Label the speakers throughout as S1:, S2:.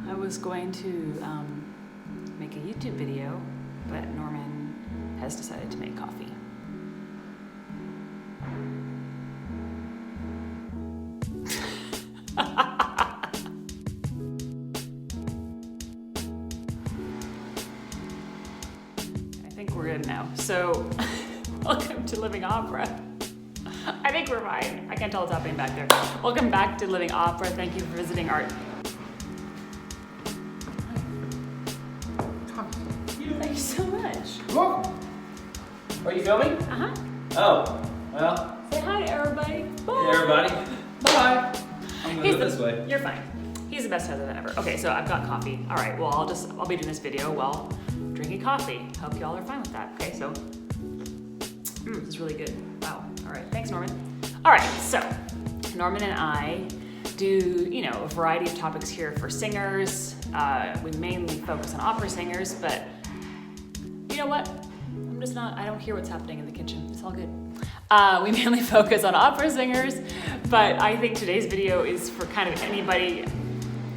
S1: I was going to make a YouTube video, but Norman has decided to make coffee. I think we're good now. So, welcome to Living Opera. I think we're fine. I can't tell what's happening back there. Welcome back to Living Opera. Thank you for visiting our... Thank you so much.
S2: You're welcome. Are you filming?
S1: Uh-huh.
S2: Oh, well.
S1: Say hi to everybody. Bye.
S2: Hey everybody. Bye. I'm gonna go this way.
S1: You're fine. He's the best husband ever. Okay, so I've got coffee. All right, well, I'll be doing this video while drinking coffee. Hope y'all are fine with that. Okay, so, this is really good. Wow. All right, thanks, Norman. All right, so Norman and I do, a variety of topics here for singers. We mainly focus on opera singers, but you know what? I don't hear what's happening in the kitchen. It's all good. We mainly focus on opera singers, but I think today's video is for kind of anybody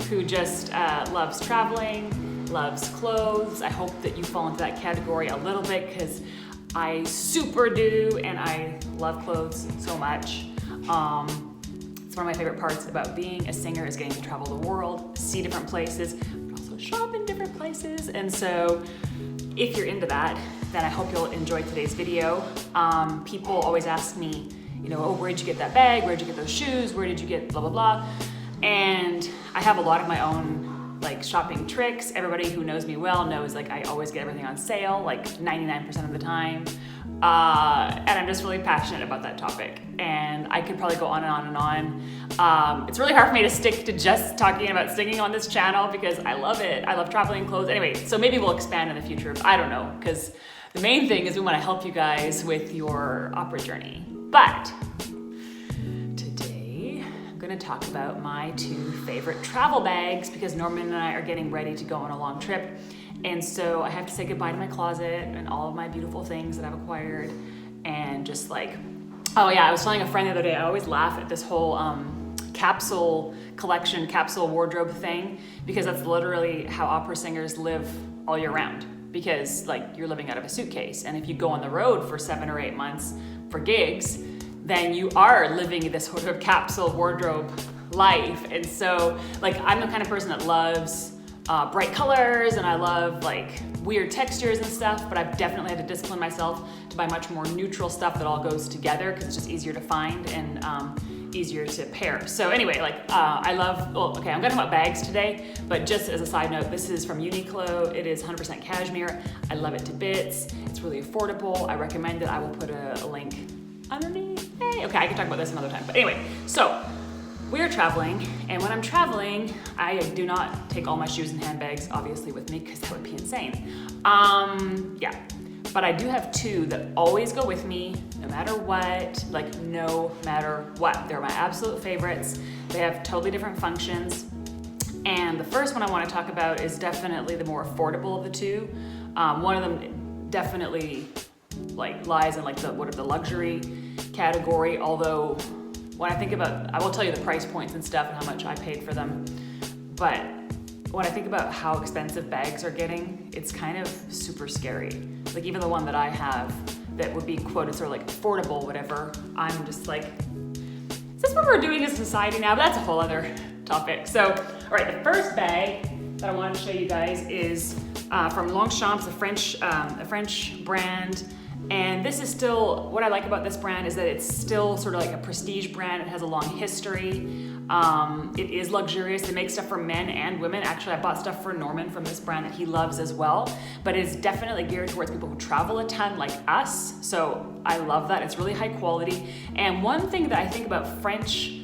S1: who just loves traveling, loves clothes. I hope that you fall into that category a little bit because I super do, and I love clothes so much. It's one of my favorite parts about being a singer is getting to travel the world, see different places, but also shop in different places. And so if you're into that, then I hope you'll enjoy today's video. People always ask me, oh, where'd you get that bag? Where'd you get those shoes? Where did you get blah, blah, blah? And I have a lot of my own shopping tricks. Everybody who knows me well knows I always get everything on sale, 99% of the time. And I'm just really passionate about that topic. And I could probably go on and on and on. It's really hard for me to stick to just talking about singing on this channel because I love it. I love traveling clothes. Anyway, so maybe we'll expand in the future. I don't know, because the main thing is we want to help you guys with your opera journey. But today I'm going to talk about my 2 favorite travel bags because Norman and I are getting ready to go on a long trip. And so I have to say goodbye to my closet and all of my beautiful things that I've acquired. And just oh yeah, I was telling a friend the other day, I always laugh at this whole capsule collection, capsule wardrobe thing, because that's literally how opera singers live all year round. Because you're living out of a suitcase. And if you go on the road for 7 or 8 months for gigs, then you are living this sort of capsule wardrobe life. And so I'm the kind of person that loves bright colors, and I love weird textures and stuff, but I've definitely had to discipline myself to buy much more neutral stuff that all goes together because it's just easier to find and easier to pair. So anyway, I love, I'm gonna talk about bags today, but just as a side note, this is from Uniqlo. It is 100% cashmere. I love it to bits. It's really affordable. I recommend it. I will put a link underneath. Hey, okay, I can talk about this another time. But anyway, so we're traveling, and when I'm traveling, I do not take all my shoes and handbags, obviously, with me, because that would be insane. Yeah, but I do have 2 that always go with me, no matter what, no matter what. They're my absolute favorites. They have totally different functions. And the first one I want to talk about is definitely the more affordable of the 2. One of them definitely lies in the luxury category, although when I think about, I will tell you the price points and stuff and how much I paid for them, but when I think about how expensive bags are getting, it's kind of super scary. Even the one that I have that would be quoted sort of affordable, whatever, I'm just is this what we're doing as a society now? But that's a whole other topic. So, all right, the first bag that I wanted to show you guys is from Longchamp, a French brand. And this is still, what I like about this brand is that it's still sort of a prestige brand. It has a long history. It is luxurious. They make stuff for men and women. Actually, I bought stuff for Norman from this brand that he loves as well. But it's definitely geared towards people who travel a ton like us. So I love that. It's really high quality. And one thing that I think about French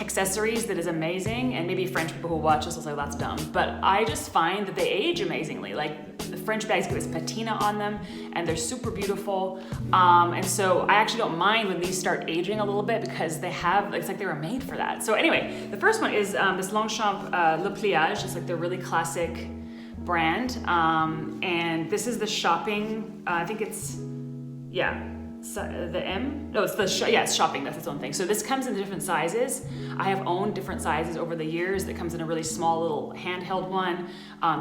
S1: accessories that is amazing, and maybe French people who watch this will say, well, that's dumb, but I just find that they age amazingly. The French bags get this patina on them, and they're super beautiful. And so I actually don't mind when these start aging a little bit because it's they were made for that. So anyway, the first one is this Longchamp Le Pliage. It's their really classic brand. And this is the shopping, I think it's, yeah, the M? No, it's it's shopping, that's its own thing. So this comes in different sizes. I have owned different sizes over the years. It comes in a really small little handheld one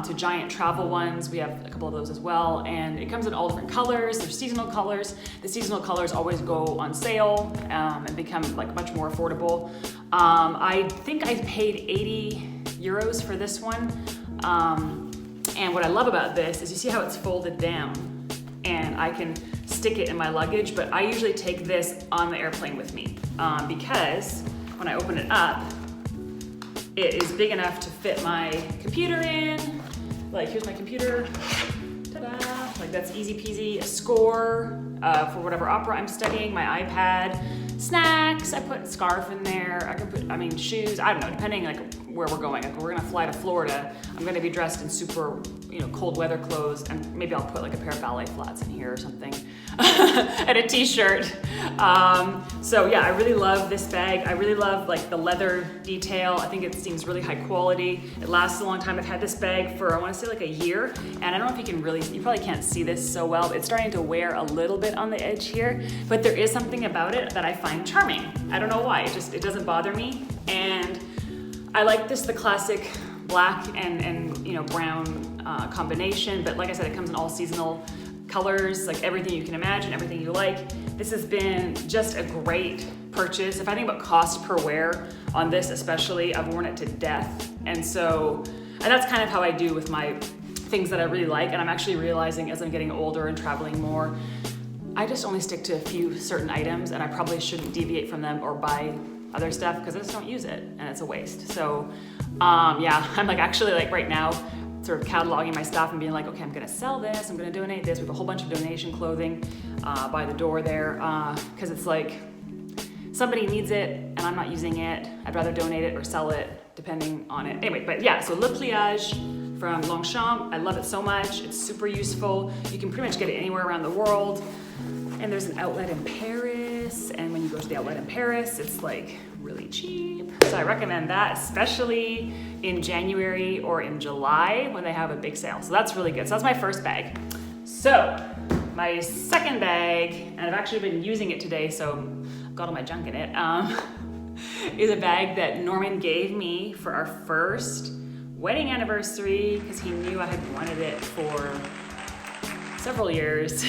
S1: to giant travel ones. We have a couple of those as well. And it comes in all different colors. There's seasonal colors. The seasonal colors always go on sale and become like much more affordable. I think I paid 80 euros for this one. And what I love about this is you see how it's folded down, and I can stick it in my luggage, but I usually take this on the airplane with me because when I open it up, it is big enough to fit my computer in. Like, here's my computer, ta-da, like that's easy peasy. A score for whatever opera I'm studying, my iPad, snacks, I put scarf in there, I can put, shoes, I don't know, depending like where we're going. Like, we're gonna fly to Florida, I'm gonna be dressed in super, cold weather clothes, and maybe I'll put like a pair of ballet flats in here or something, and a t-shirt. So yeah, I really love this bag. I really love like the leather detail. I think it seems really high quality. It lasts a long time. I've had this bag for, I wanna say like a year, and I don't know if you probably can't see this so well, but it's starting to wear a little bit on the edge here, but there is something about it that I find charming. I don't know why, it doesn't bother me. And I like the classic black and brown combination, but like I said, it comes in all seasonal colors, like everything you can imagine, everything you like. This has been just a great purchase. If I think about cost per wear on this especially, I've worn it to death. And that's kind of how I do with my things that I really like. And I'm actually realizing as I'm getting older and traveling more, I just only stick to a few certain items, and I probably shouldn't deviate from them or buy other stuff because I just don't use it and it's a waste. So yeah, I'm like actually like right now sort of cataloging my stuff and being like, okay, I'm gonna sell this, I'm gonna donate this. We have a whole bunch of donation clothing by the door there because it's like somebody needs it and I'm not using it. I'd rather donate it or sell it depending on it. Anyway, but yeah, so Le Pliage from Longchamp. I love it so much. It's super useful. You can pretty much get it anywhere around the world. And there's an outlet in Paris, and when you go to the outlet in Paris, it's like really cheap. So I recommend that, especially in January or in July when they have a big sale. So that's really good. So that's my first bag. So my second bag, and I've actually been using it today, so I've got all my junk in it, is a bag that Norman gave me for our first wedding anniversary because he knew I had wanted it for several years.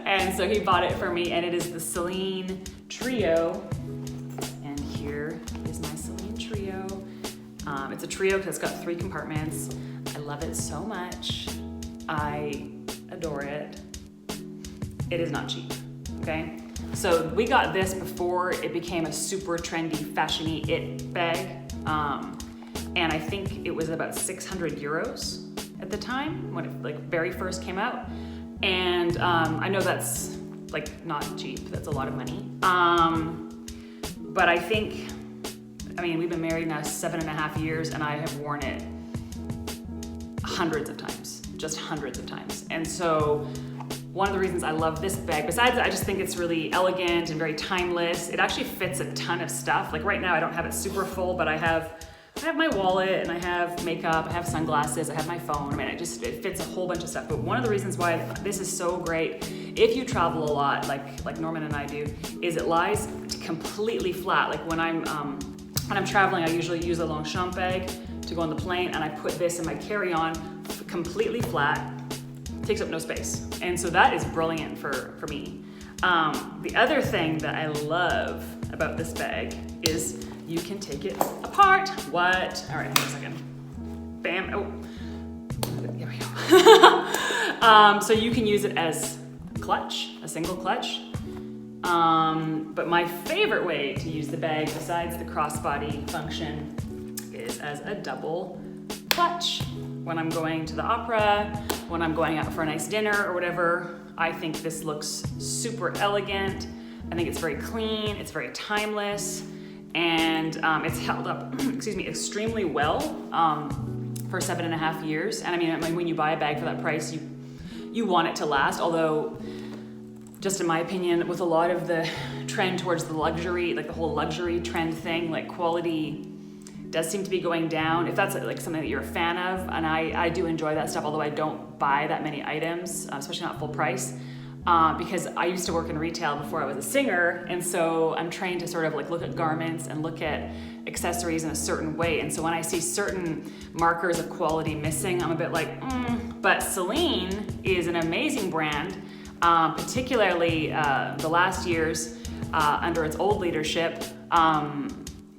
S1: And so he bought it for me, and it is the Selene Trio. And here is my Selene Trio. It's a trio because it's got 3 compartments. I love it so much. I adore it. It is not cheap, okay? So we got this before it became a super trendy, fashion-y it bag. And I think it was about 600 euros at the time when it like very first came out. And I know that's like not cheap, that's a lot of money. But I think, we've been married now 7.5 years, and I have worn it hundreds of times, just hundreds of times. And so one of the reasons I love this bag, besides I just think it's really elegant and very timeless, it actually fits a ton of stuff. Like right now I don't have it super full, but I have my wallet, and I have makeup, I have sunglasses, I have my phone. It fits a whole bunch of stuff. But one of the reasons why this is so great, if you travel a lot, like Norman and I do, is it lies completely flat. Like when I'm traveling, I usually use a Lonchamp bag to go on the plane, and I put this in my carry-on completely flat, takes up no space. And so that is brilliant for me. The other thing that I love about this bag is you can take it apart. What? All right, hold on a second. Bam, oh, there we go. So you can use it as a clutch, a single clutch. But my favorite way to use the bag, besides the crossbody function, is as a double clutch. When I'm going to the opera, when I'm going out for a nice dinner or whatever, I think this looks super elegant. I think it's very clean, it's very timeless, and it's held up, extremely well for 7.5 years. And when you buy a bag for that price, you want it to last, although just in my opinion, with a lot of the trend towards the luxury, like the whole luxury trend thing, like quality does seem to be going down. If that's like something that you're a fan of, and I do enjoy that stuff, although I don't buy that many items, especially not full price. because I used to work in retail before I was a singer, and so I'm trained to sort of like look at garments and look at accessories in a certain way. And so when I see certain markers of quality missing, I'm a bit like, But Celine is an amazing brand, particularly the last years under its old leadership.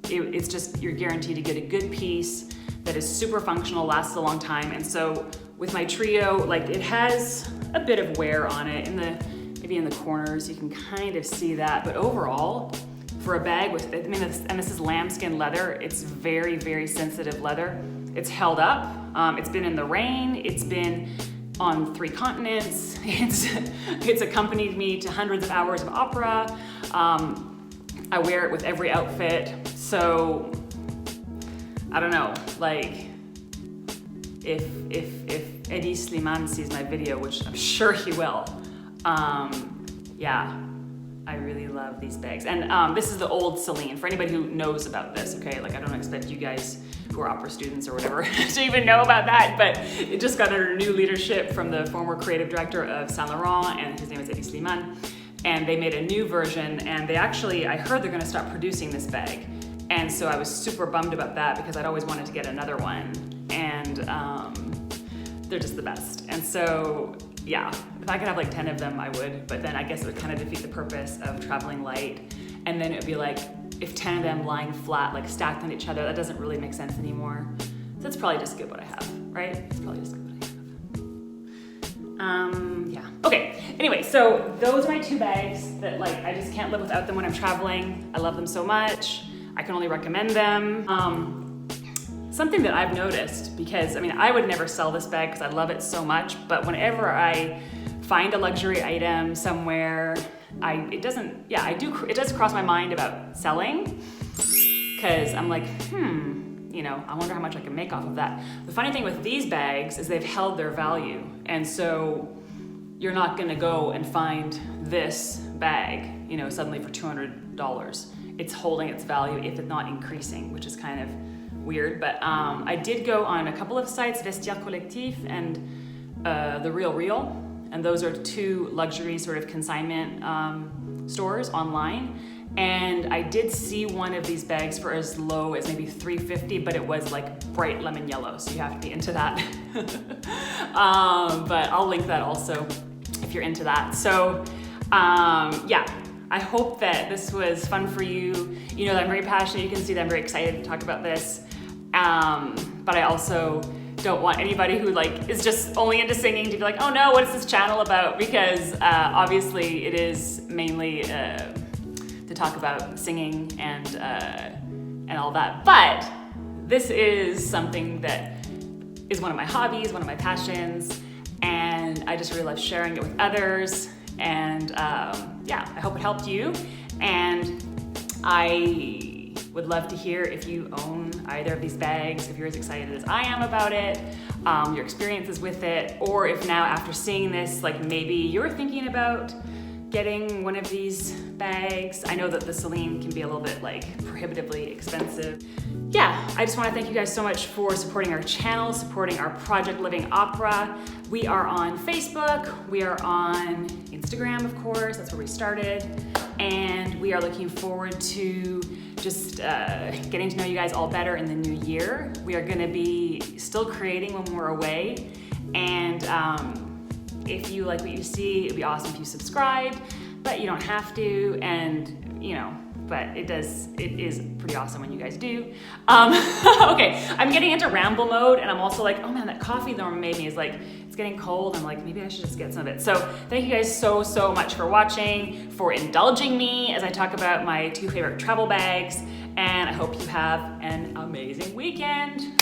S1: It's just, you're guaranteed to get a good piece that is super functional, lasts a long time. And so with my Trio, like, it has a bit of wear on it maybe in the corners, you can kind of see that. But overall, for a bag with, and this is lambskin leather, it's very, very sensitive leather. It's held up. It's been in the rain. It's been on 3 continents. It's accompanied me to hundreds of hours of opera. I wear it with every outfit. So I don't know, like, if Eddie Slimane sees my video, which I'm sure he will, yeah, I really love these bags. And this is the old Celine, for anybody who knows about this, okay? Like, I don't expect you guys who are opera students or whatever to even know about that, but it just got under new leadership from the former creative director of Saint Laurent, and his name is Eddie Slimane. And they made a new version, and I heard they're gonna stop producing this bag. And so I was super bummed about that because I'd always wanted to get another one. And they're just the best. And so, yeah, if I could have like 10 of them, I would. But then I guess it would kind of defeat the purpose of traveling light. And then it would be like, if 10 of them lying flat, like stacked on each other, that doesn't really make sense anymore. So it's probably just good what I have, right? It's probably just good what I have. Yeah. Okay, anyway, so those are my 2 bags that, like, I just can't live without them when I'm traveling. I love them so much. I can only recommend them. Something that I've noticed, because I mean, I would never sell this bag because I love it so much, but whenever I find a luxury item somewhere, it does cross my mind about selling, because I'm like, I wonder how much I can make off of that. The funny thing with these bags is they've held their value, and so you're not gonna go and find this bag, suddenly for $200. It's holding its value, if it's not increasing, which is kind of weird. But I did go on a couple of sites, Vestiaire Collectif and The Real, and those are 2 luxury sort of consignment stores online. And I did see one of these bags for as low as maybe $350, but it was like bright lemon yellow, so you have to be into that. But I'll link that also if you're into that. So yeah. I hope that this was fun for you. You know that I'm very passionate. You can see that I'm very excited to talk about this. But I also don't want anybody who is just only into singing to be like, oh no, what is this channel about? Because obviously it is mainly to talk about singing and all that. But this is something that is one of my hobbies, one of my passions, and I just really love sharing it with others. And yeah, I hope it helped you. And I would love to hear if you own either of these bags, if you're as excited as I am about it, your experiences with it, or if now after seeing this, maybe you're thinking about getting one of these bags. I know that the Celine can be a little bit prohibitively expensive. Yeah, I just want to thank you guys so much for supporting our channel, supporting our Project Living Opera. We are on Facebook, we are on Instagram, of course, that's where we started, and we are looking forward to just getting to know you guys all better in the new year. We are going to be still creating when we're away, and if you like what you see, it'd be awesome if you subscribed, but you don't have to, and but it is pretty awesome when you guys do. Okay, I'm getting into ramble mode, and I'm also like, oh man, that coffee Norma made me is it's getting cold. I'm like, maybe I should just get some of it. So thank you guys so much for watching, for indulging me as I talk about my 2 favorite travel bags, and I hope you have an amazing weekend.